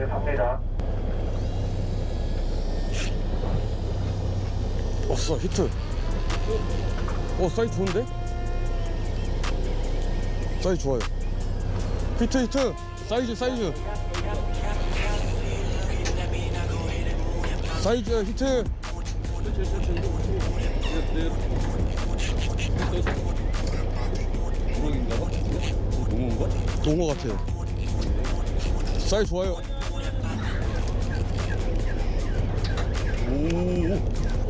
갑니다. 왔어, 히트. 사이즈 좋은데? 사이즈 좋아요. 히트. 사이즈. 사이즈 히트. 동어 같아요. 사이즈 좋아요.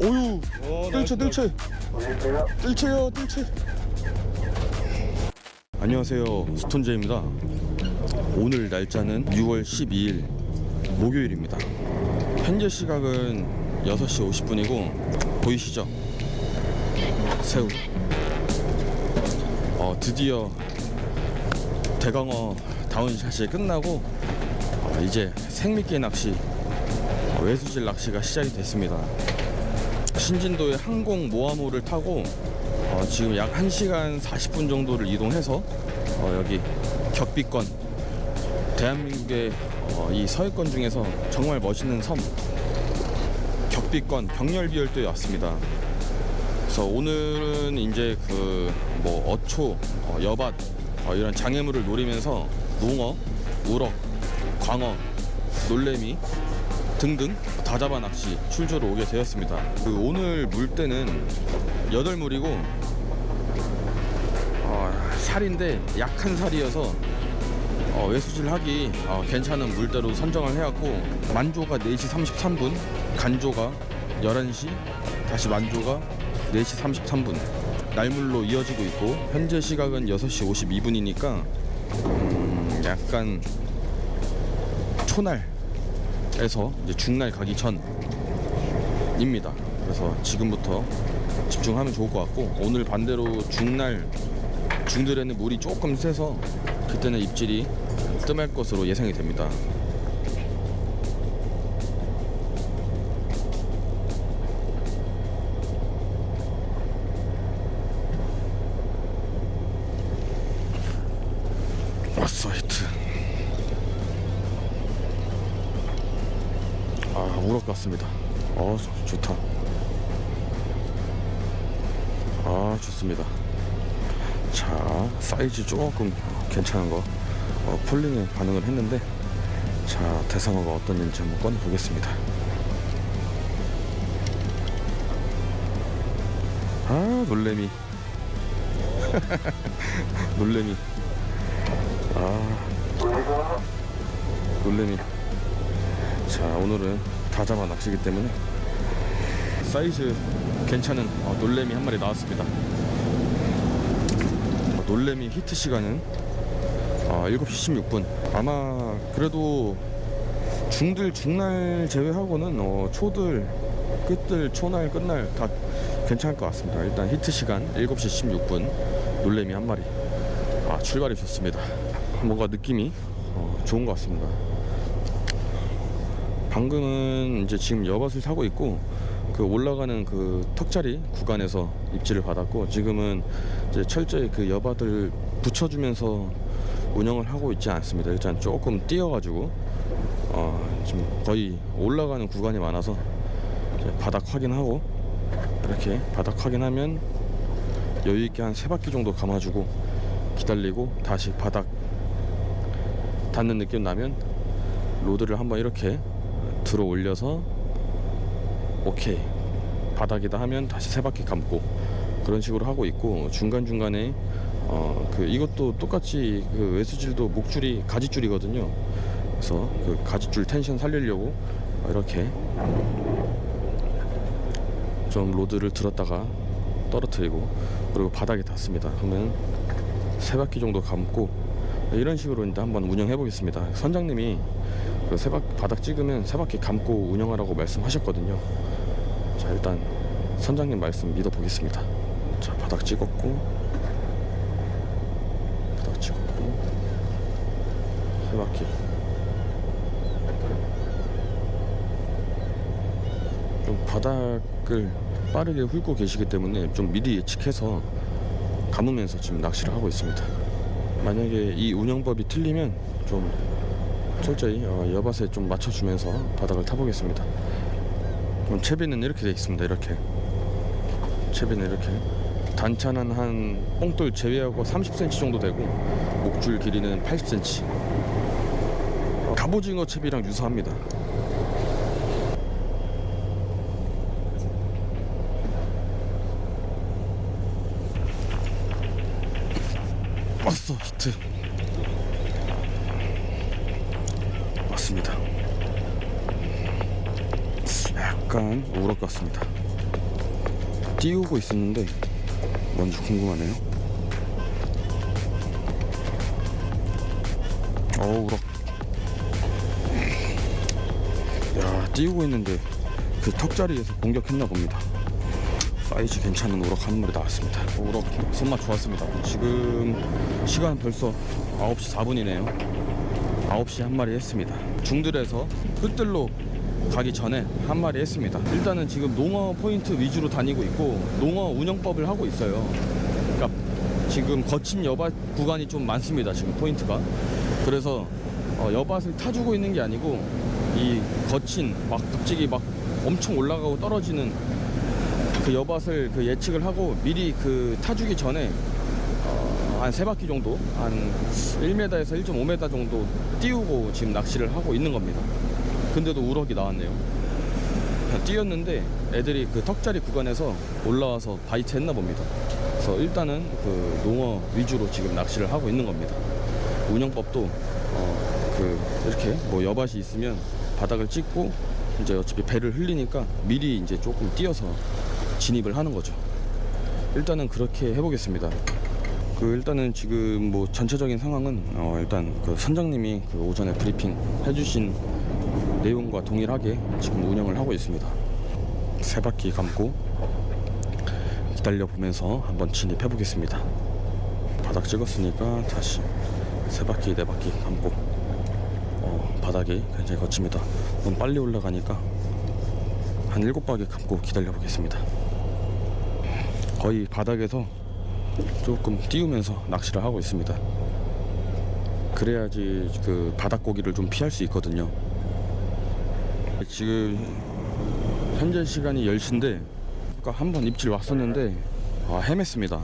오유. 뜰채요. 안녕하세요, 스톤제입니다. 오늘 날짜는 6월 12일 목요일입니다. 현재 시각은 6시 50분이고 보이시죠? 새우. 드디어 대강어 다운샷이 끝나고 이제 생미끼 낚시, 외수질 낚시가 시작이 됐습니다. 신진도의 항공 모아모를 타고 지금 약 1시간 40분 정도를 이동해서 여기 격비권, 대한민국의 이 서해권 중에서 정말 멋있는 섬 격비권 병렬비열도에 왔습니다. 그래서 오늘은 이제 어초, 여밭 이런 장애물을 노리면서 농어, 우럭, 광어, 놀래미 등등 다잡아 낚시 출조로 오게 되었습니다. 오늘 물때는 8물이고 살인데 약한 살이어서 외수질 하기 괜찮은 물대로 선정을 해왔고, 만조가 4시 33분, 간조가 11시, 다시 만조가 4시 33분 날물로 이어지고 있고, 현재 시각은 6시 52분이니까 약간 초날에서 이제 중날 가기 전입니다. 그래서 지금부터 집중하면 좋을 것 같고, 오늘 반대로 중들에는 물이 조금 세서 그때는 입질이 뜸할 것으로 예상이 됩니다. 왔어, 히트. 우럭 같습니다. 좋다. 좋습니다. 자, 사이즈 조금 괜찮은 거 폴링에 반응을 했는데, 자, 대상어가 어떤 일인지 한번 꺼내 보겠습니다. 놀래미. 놀래미. 놀래미. 자, 오늘은 다잡아 낚시기 때문에 사이즈 괜찮은 놀래미 한 마리 나왔습니다. 놀래미 히트 시간은 7시 16분. 아마 그래도 중날 제외하고는 초들, 끝들, 초날, 끝날 다 괜찮을 것 같습니다. 일단 히트 시간 7시 16분 놀래미 한 마리. 출발이 좋습니다. 뭔가 느낌이 좋은 것 같습니다. 방금은 이제 지금 여밭을 타고 있고, 올라가는 턱자리 구간에서 입질을 받았고, 지금은 이제 철저히 여밭을 붙여주면서 운영을 하고 있지 않습니다. 일단 조금 뛰어가지고 지금 거의 올라가는 구간이 많아서 이제 바닥 확인하고, 이렇게 바닥 확인하면 여유있게 한 3바퀴 정도 감아주고 기다리고, 다시 바닥 닿는 느낌 나면 로드를 한번 이렇게 들어 올려서 오케이 바닥이다 하면 다시 3바퀴 감고, 그런 식으로 하고 있고, 중간중간에 이것도 똑같이 외수질도 목줄이 가지줄이거든요. 그래서 가지줄 텐션 살리려고 이렇게 좀 로드를 들었다가 떨어뜨리고, 그리고 바닥에 닿습니다. 그러면 3바퀴 정도 감고, 이런 식으로 일단 한번 운영해 보겠습니다. 선장님이 바닥 찍으면 3바퀴 감고 운영하라고 말씀하셨거든요. 자, 일단 선장님 말씀 믿어 보겠습니다. 자, 바닥 찍었고 3바퀴. 좀 바닥을 빠르게 훑고 계시기 때문에 좀 미리 예측해서 감으면서 지금 낚시를 하고 있습니다. 만약에 이 운영법이 틀리면 좀 철저히 여밭에 좀 맞춰주면서 바닥을 타보겠습니다. 그럼 채비는 이렇게 되어 있습니다. 이렇게 채비는 이렇게 단차는 한 뽕돌 제외하고 30cm 정도 되고 목줄 길이는 80cm. 갑오징어 채비랑 유사합니다. 왔어, 히트. 맞습니다. 약간 우럭 같습니다. 띄우고 있었는데 뭔지 궁금하네요. 우럭. 야, 띄우고 있는데 그 턱자리에서 공격했나 봅니다. 사이즈 괜찮은 우럭 한 마리 나왔습니다. 우럭 손맛 좋았습니다. 지금 시간 벌써 9시 4분이네요 9시 한 마리 했습니다. 중들에서 흩들로 가기 전에 한 마리 했습니다. 일단은 지금 농어 포인트 위주로 다니고 있고 농어 운영법을 하고 있어요. 그러니까 지금 거친 여밭 구간이 좀 많습니다. 지금 포인트가. 그래서 여밭을 타주고 있는 게 아니고 이 거친 막 갑자기 막 엄청 올라가고 떨어지는 그 여밭을 그 예측을 하고 미리 그 타주기 전에 한 3바퀴 정도 한 1m에서 1.5m 정도 띄우고 지금 낚시를 하고 있는 겁니다. 근데도 우럭이 나왔네요. 띄었는데 애들이 그 턱자리 구간에서 올라와서 바이트 했나 봅니다. 그래서 일단은 그 농어 위주로 지금 낚시를 하고 있는 겁니다. 운영법도 그 이렇게 뭐 여밭이 있으면 바닥을 찍고 이제 어차피 배를 흘리니까 미리 이제 조금 띄어서 진입을 하는 거죠. 일단은 그렇게 해보겠습니다. 일단은 지금 뭐 전체적인 상황은 일단 그 선장님이 그 오전에 브리핑 해주신 내용과 동일하게 지금 운영을 하고 있습니다. 3바퀴 감고 기다려 보면서 한번 진입해 보겠습니다. 바닥 찍었으니까 다시 3바퀴 4바퀴 감고 바닥이 굉장히 거칩니다. 너무 빨리 올라가니까 한 7바퀴 감고 기다려 보겠습니다. 거의 바닥에서 조금 띄우면서 낚시를 하고 있습니다. 그래야지 그 바닥고기를 좀 피할 수 있거든요. 지금 현재 시간이 10시인데 아까 한번 입질 왔었는데 헤맸습니다.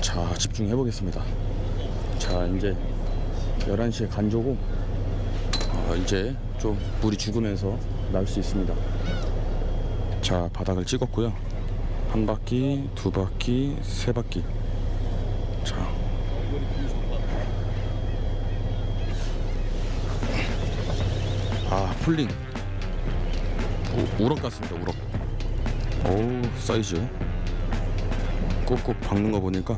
자, 집중해 보겠습니다. 자, 이제 11시에 간조고 이제 좀 물이 죽으면서 나올 수 있습니다. 자, 바닥을 찍었고요. 1바퀴, 2바퀴, 3바퀴. 자, 풀링. 우럭 같습니다. 우럭. 어우, 사이즈 꼭꼭 박는 거 보니까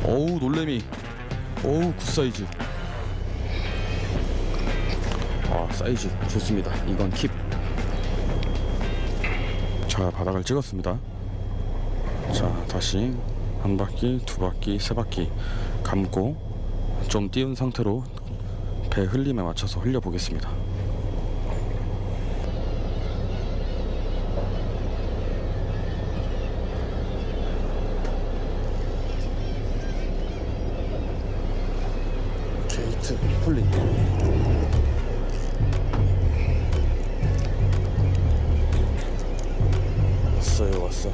어우, 놀래미. 어우, 굿사이즈. 사이즈 좋습니다. 이건 킵. 자, 바닥을 찍었습니다. 자, 다시 1바퀴, 2바퀴, 3바퀴 감고 좀 띄운 상태로 배 흘림에 맞춰서 흘려 보겠습니다. 게이트 풀링. 왔어.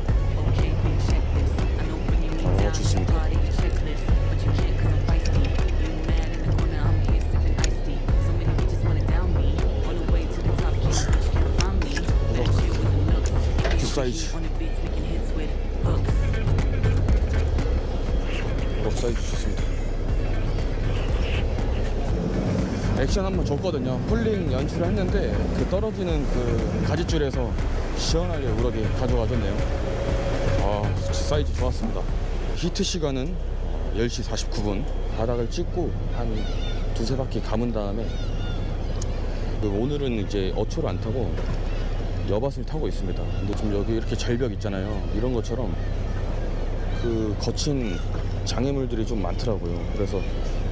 좋습니다. 사이즈. 사이즈 좋습니다. 액션 한번 줬거든요. 풀링 연출을 했는데 그 떨어지는 그 가지줄에서 시원하게 우럭이 가져가졌네요. 사이즈 좋았습니다. 히트 시간은 10시 49분. 바닥을 찍고 한 2-3바퀴 감은 다음에 오늘은 이제 어초를 안 타고 여밭을 타고 있습니다. 근데 좀 여기 이렇게 절벽 있잖아요. 이런 것처럼 그 거친 장애물들이 좀 많더라고요. 그래서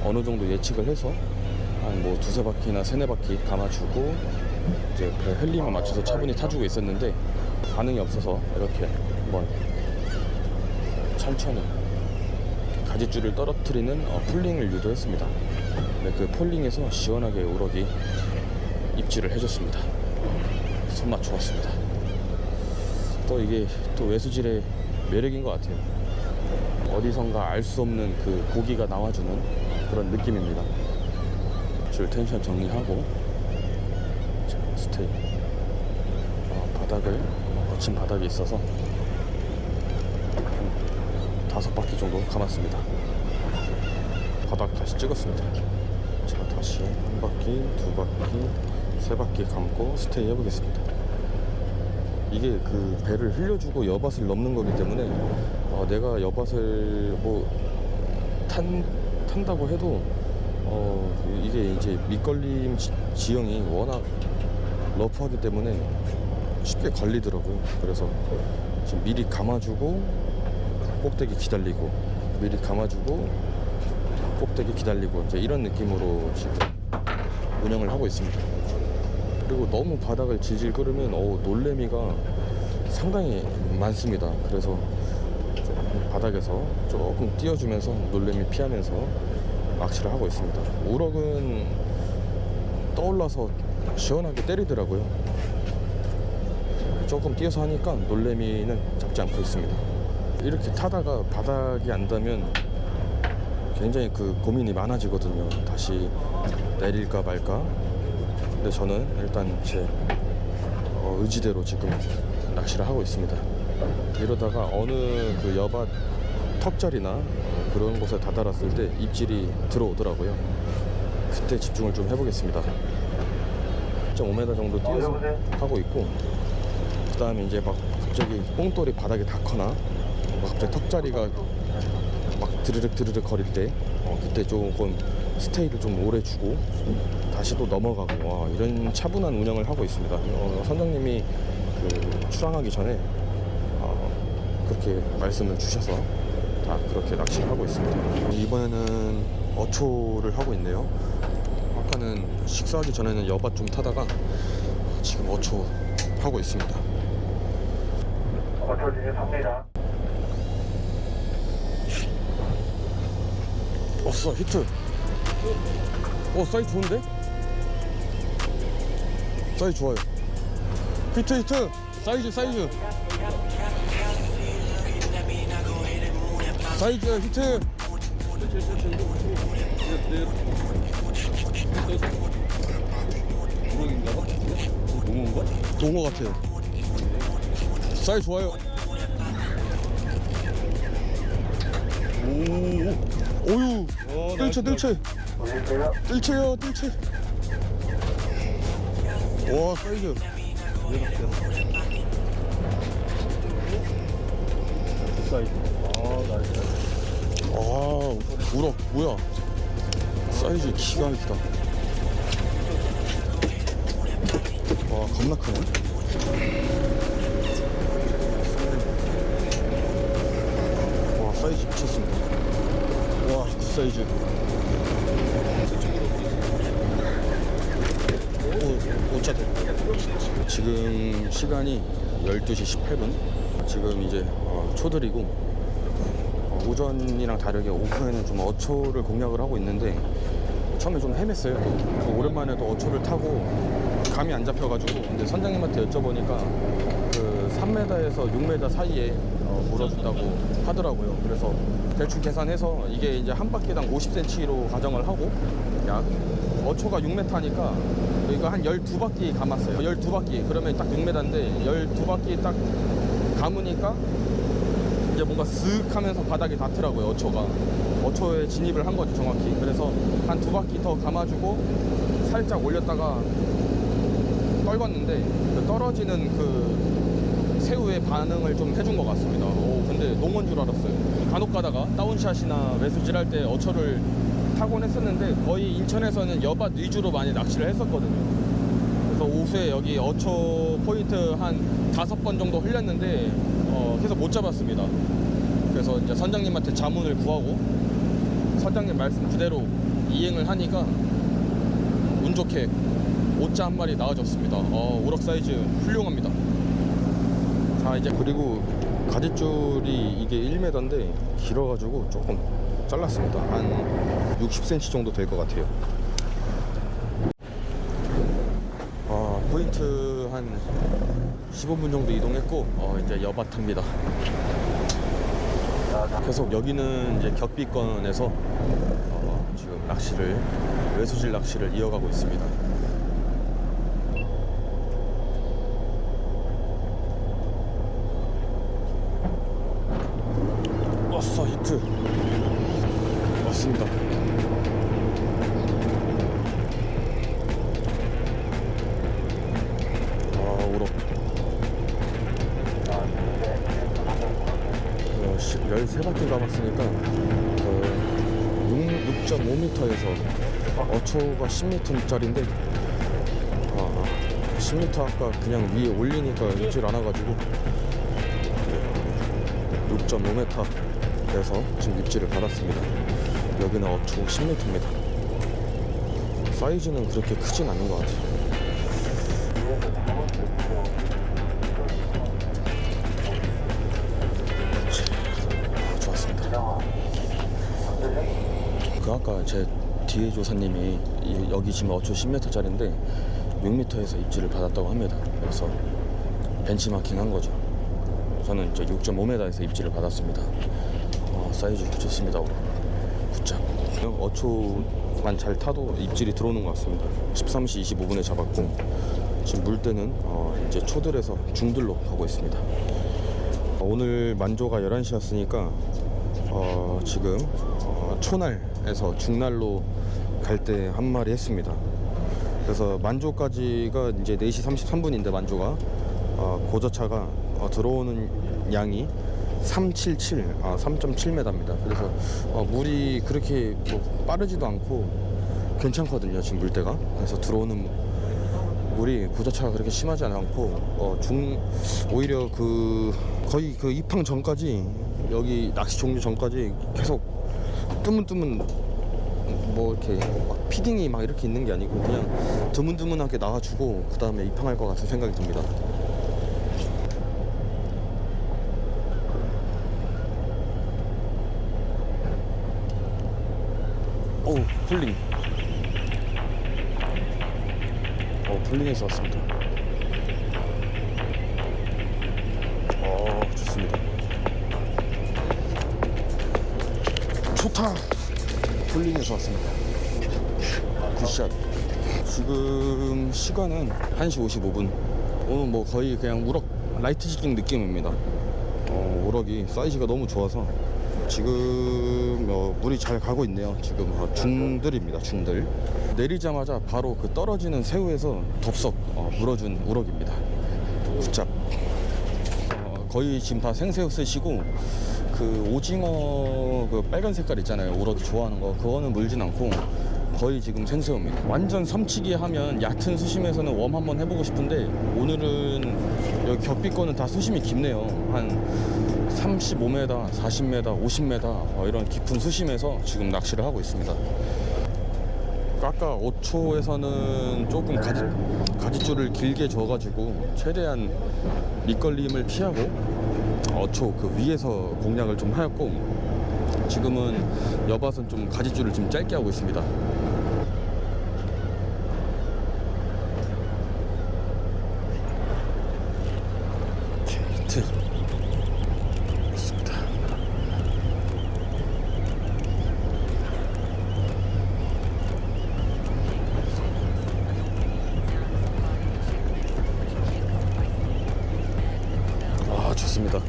어느 정도 예측을 해서 한 뭐 2-3바퀴나 3-4바퀴 감아주고 이제 배 흘림에 맞춰서 차분히 타주고 있었는데 반응이 없어서 이렇게 한번 천천히 가지줄을 떨어뜨리는 폴링을 유도했습니다. 근데 그 폴링에서 시원하게 우럭이 입질을 해줬습니다. 손맛 좋았습니다. 또 이게 또 외수질의 매력인 것 같아요. 어디선가 알 수 없는 그 고기가 나와주는 그런 느낌입니다. 줄 텐션 정리하고 자, 스테이 바닥을 거친 바닥이 있어서 한 5바퀴 정도 감았습니다. 바닥 다시 찍었습니다. 자, 다시 1바퀴, 2바퀴, 3바퀴 감고 스테이 해보겠습니다. 이게 그 배를 흘려주고 여밭을 넘는 거기 때문에 내가 여밭을 뭐 탄다고 해도 이게 이제 밑걸림 지형이 워낙 러프하기 때문에 쉽게 걸리더라고요. 그래서 지금 미리 감아주고 꼭대기 기다리고, 미리 감아주고 꼭대기 기다리고, 이제 이런 느낌으로 지금 운영을 하고 있습니다. 그리고 너무 바닥을 질질 끓으면 놀래미가 상당히 많습니다. 그래서 바닥에서 조금 띄워주면서 놀래미 피하면서 낚시를 하고 있습니다. 우럭은 떠올라서 시원하게 때리더라고요. 조금 띄어서 하니까 놀래미는 잡지 않고 있습니다. 이렇게 타다가 바닥이 안 닿으면 굉장히 그 고민이 많아지거든요. 다시 내릴까 말까. 근데 저는 일단 제 의지대로 지금 낚시를 하고 있습니다. 이러다가 어느 그 여밭 턱자리나 그런 곳에 다다랐을 때 입질이 들어오더라고요. 그때 집중을 좀 해보겠습니다. 1.5m 정도 뛰어서 하고 있고, 그 다음에 이제 막 갑자기 뽕돌이 바닥에 닿거나 막 갑자기 턱자리가 막 드르륵 거릴 때 그때 조금 스테이를 좀 오래 주고 다시 또 넘어가고, 이런 차분한 운영을 하고 있습니다. 선장님이 그 출항하기 전에 그렇게 말씀을 주셔서 다 그렇게 낚시를 하고 있습니다. 이번에는 어초를 하고 있네요. 아까는 식사하기 전에는 여밭 좀 타다가 지금 어초 하고 있습니다. 어초 진입합니다. 왔어, 히트. 사이즈 좋은데? 사이즈 좋아요. 히트. 사이즈. 사이즈 히트. 동어 같아요. 사이즈 좋아요. 오유. 뜰채. 뜰채요. 와, 사이즈. 사이즈. 나이스. 우럭 뭐야? 사이즈 기가 막히다. 와, 겁나 크네. 와, 사이즈 미쳤습니다. 와, 굿사이즈. 오짜대. 지금 시간이 12시 18분. 지금 이제 초들이고, 오전이랑 다르게 오후에는 좀 어초를 공략을 하고 있는데, 처음에 좀 헤맸어요. 또 오랜만에 또 어초를 타고 감이 안 잡혀가지고, 근데 선장님한테 여쭤보니까 그 3m에서 6m 사이에 물어준다고 하더라고요. 그래서 대충 계산해서 이게 이제 한 바퀴당 50cm로 가정을 하고, 약 어초가 6m니까 이거 한 12바퀴 감았어요. 12바퀴 그러면 딱 6m인데 12바퀴 딱 감으니까 이제 뭔가 쓱 하면서 바닥에 닿더라고요. 어초에 진입을 한 거죠, 정확히. 그래서 한 2바퀴 더 감아주고 살짝 올렸다가 떨궜는데 그 떨어지는 그 새우의 반응을 좀 해준 것 같습니다. 근데 농어인 줄 알았어요. 간혹 가다가 다운샷이나 외수질 할 때 어초를 타곤 했었는데, 거의 인천에서는 여밭 위주로 많이 낚시를 했었거든요. 그래서 오후에 여기 어초 포인트 한 5번 정도 흘렸는데 계속 못 잡았습니다. 그래서 이제 선장님한테 자문을 구하고 선장님 말씀 그대로 이행을 하니까 운 좋게 오자 한 마리 나와줬습니다. 우럭 사이즈 훌륭합니다. 자, 이제 그리고 가짓줄이 이게 1m인데 길어가지고 조금 잘랐습니다. 한 60cm 정도 될 것 같아요. 포인트 한 15분 정도 이동했고 이제 여밭합니다. 계속 여기는 이제 격비권에서 지금 낚시를 외소질 낚시를 이어가고 있습니다. 왔어, 히트 왔습니다. 우럭 13바퀴 가봤으니까 6.5m에서 어초가 10m짜리인데 10m 아까 그냥 위에 올리니까 입질 않아가지고 6.5m에서 지금 입질을 받았습니다. 여기는 어초 10m입니다. 사이즈는 그렇게 크진 않은 것 같아요. 좋았습니다. 그 아까 제 뒤에 조사님이 여기 지금 어초 10m짜리인데 6m에서 입질을 받았다고 합니다. 그래서 벤치마킹 한 거죠. 저는 이제 6.5m에서 입질을 받았습니다. 사이즈 좋습니다. 굿잡. 어초만 잘 타도 입질이 들어오는 것 같습니다. 13시 25분에 잡았고 지금 물때는 이제 초들에서 중들로 가고 있습니다. 오늘 만조가 11시였으니까 지금 초날에서 중날로 갈 때 한 마리 했습니다. 그래서 만조까지가 이제 4시 33분인데 만조가 고저차가 들어오는 양이 3.7m입니다. 그래서 물이 그렇게 뭐 빠르지도 않고 괜찮거든요. 지금 물때가. 그래서 들어오는 물이 고저차가 그렇게 심하지 않고 오히려 거의 그 입항 전까지 여기 낚시 종료 전까지 계속 뜨문뜨문 뭐 이렇게 막 피딩이 막 이렇게 있는 게 아니고 그냥 드문드문하게 나와주고 그 다음에 입항할 것 같은 생각이 듭니다. 오, 풀링. 풀링에서 왔습니다. 좋습니다. 좋다. 풀링에서 왔습니다. 굿샷. 지금 시간은 1시 55분. 오늘 뭐 거의 그냥 우럭 라이트 지깅 느낌입니다. 우럭이 사이즈가 너무 좋아서 지금 물이 잘 가고 있네요. 지금 중들입니다. 중들. 내리자마자 바로 그 떨어지는 새우에서 덥석 물어준 우럭입니다. 굿잡. 거의 지금 다 생새우 쓰시고 그 오징어 그 빨간 색깔 있잖아요. 우럭이 좋아하는 거 그거는 물진 않고 거의 지금 생새우입니다. 완전 섬치기 하면 얕은 수심에서는 웜 한번 해보고 싶은데 오늘은 여기 격비권은 다 수심이 깊네요. 한 35m, 40m, 50m 이런 깊은 수심에서 지금 낚시를 하고 있습니다. 아까 5초에서는 조금 가짓줄을 길게 줘가지고 최대한 밑걸림을 피하고 5초 그 위에서 공략을 좀 하였고 지금은 여밭은 좀 가짓줄을 좀 짧게 하고 있습니다. 히트 좋습니다. 좋습니다.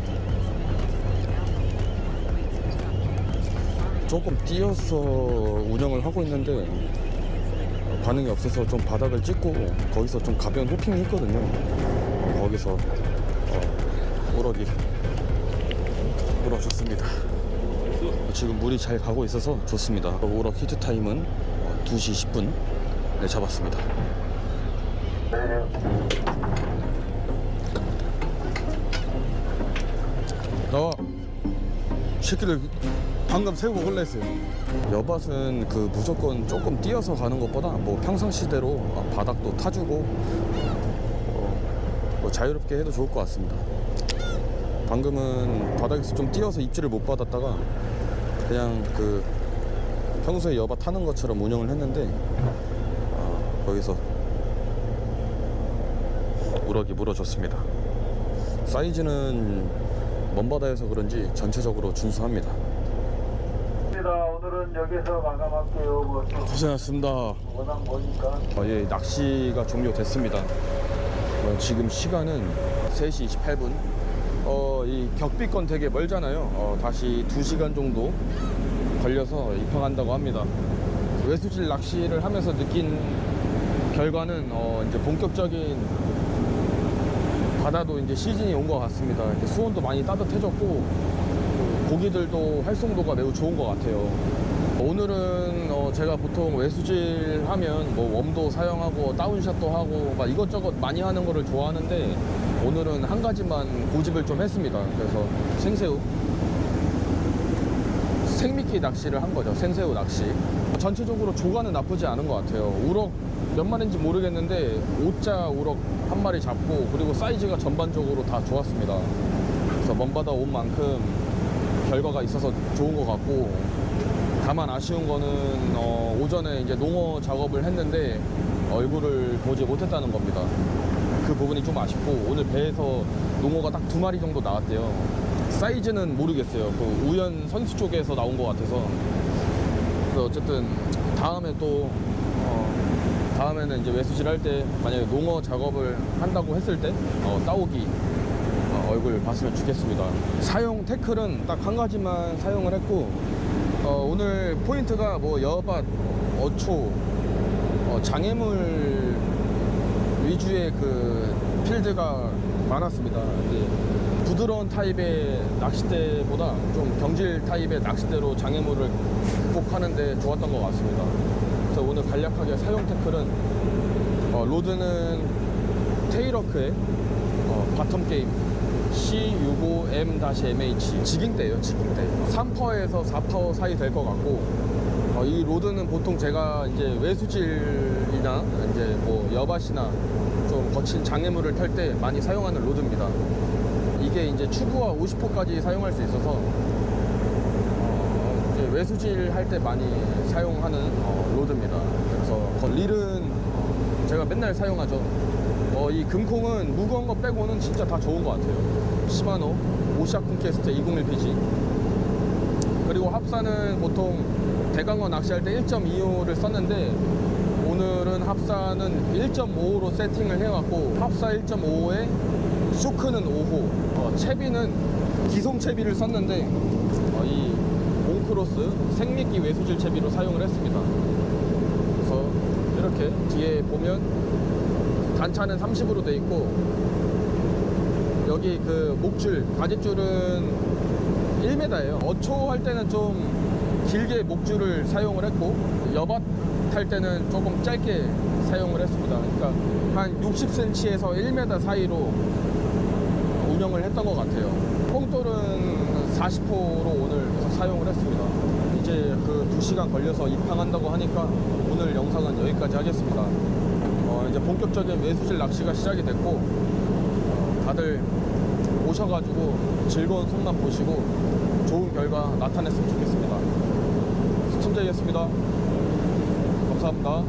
조금 띄어서 운영을 하고 있는데 반응이 없어서 좀 바닥을 찍고 거기서 좀 가벼운 호핑을 했거든요. 거기서 우럭이 물어줬습니다. 지금 물이 잘 가고 있어서 좋습니다. 우럭 히트 타임은 2시 10분에 잡았습니다. 나와. 새끼를 방금 새우 먹을라 했어요. 여밭은 그 무조건 조금 띄어서 가는 것보다 뭐 평상시대로 바닥도 타주고 뭐 자유롭게 해도 좋을 것 같습니다. 방금은 바닥에서 좀 뛰어서 입질을 못 받았다가 그냥 그 평소에 여바 타는 것처럼 운영을 했는데 거기서 우럭이 물어줬습니다. 사이즈는 먼 바다여서 그런지 전체적으로 준수합니다. 오늘은 여기서 마감할게요. 고생하셨습니다. 워낙 머니까. 예, 낚시가 종료됐습니다. 지금 시간은 3시 28분. 이 격비권 되게 멀잖아요. 다시 2시간 정도 걸려서 입항한다고 합니다. 외수질 낚시를 하면서 느낀 결과는 이제 본격적인 바다도 이제 시즌이 온 것 같습니다. 이렇게 수온도 많이 따뜻해졌고 고기들도 활성도가 매우 좋은 것 같아요. 오늘은 제가 보통 외수질 하면 뭐 웜도 사용하고 다운샷도 하고 막 이것저것 많이 하는 거를 좋아하는데 오늘은 한 가지만 고집을 좀 했습니다. 그래서 생새우 생미끼 낚시를 한 거죠. 생새우 낚시. 전체적으로 조과는 나쁘지 않은 것 같아요. 우럭 몇 마리인지 모르겠는데 5자 우럭 한 마리 잡고 그리고 사이즈가 전반적으로 다 좋았습니다. 그래서 먼바다 온 만큼 결과가 있어서 좋은 것 같고, 다만 아쉬운 거는 오전에 이제 농어 작업을 했는데 얼굴을 보지 못했다는 겁니다. 그 부분이 좀 아쉽고 오늘 배에서 농어가 딱 2마리 정도 나왔대요. 사이즈는 모르겠어요. 그 우연 선수 쪽에서 나온 것 같아서. 그래서 어쨌든 다음에 또 다음에는 이제 외수질 할 때 만약에 농어 작업을 한다고 했을 때 따오기 얼굴 봤으면 좋겠습니다. 사용 태클은 딱 한 가지만 사용을 했고 오늘 포인트가 뭐 여밭, 어초, 장애물 위주의 그 필드가 많았습니다. 이제 부드러운 타입의 낚싯대보다 좀 경질 타입의 낚싯대로 장애물을 극복하는데 좋았던 것 같습니다. 그래서 오늘 간략하게 사용 태클은 로드는 테이러크의 바텀 게임 C65M-MH 지깅대예요. 지깅대 3퍼에서 4퍼 사이 될 것 같고 이 로드는 보통 제가 이제 외수질이나 이제 뭐 여밭이나 좀 거친 장애물을 탈 때 많이 사용하는 로드입니다. 이게 이제 추구와 50호까지 사용할 수 있어서 이제 외수질 할 때 많이 사용하는 로드입니다. 그래서 릴은 제가 맨날 사용하죠. 이 금콩은 무거운 거 빼고는 진짜 다 좋은 것 같아요. 시마노 오샤 콘퀘스트 201PG. 그리고 합사는 보통 대강어 낚시할 때 1.25를 썼는데 오늘은 합사는 1.55로 세팅을 해왔고 합사 1.55에 쇼크는 5호, 채비는 기송 채비를 썼는데 이 몽크로스 생미끼 외수질 채비로 사용을 했습니다. 그래서 이렇게 뒤에 보면 단차는 30으로 돼 있고 여기 그 목줄, 가지줄은 1m예요. 어초 할 때는 좀 길게 목줄을 사용을 했고 여밭 할 때는 조금 짧게 사용을 했습니다. 그러니까 한 60cm에서 1m 사이로 운영을 했던 것 같아요. 뽕돌은 40호로 오늘 사용을 했습니다. 이제 그 2시간 걸려서 입항한다고 하니까 오늘 영상은 여기까지 하겠습니다. 이제 본격적인 외수질 낚시가 시작이 됐고 다들 오셔가지고 즐거운 손맛 보시고 좋은 결과 나타냈으면 좋겠습니다. 스톤제이였습니다. 감사합니다.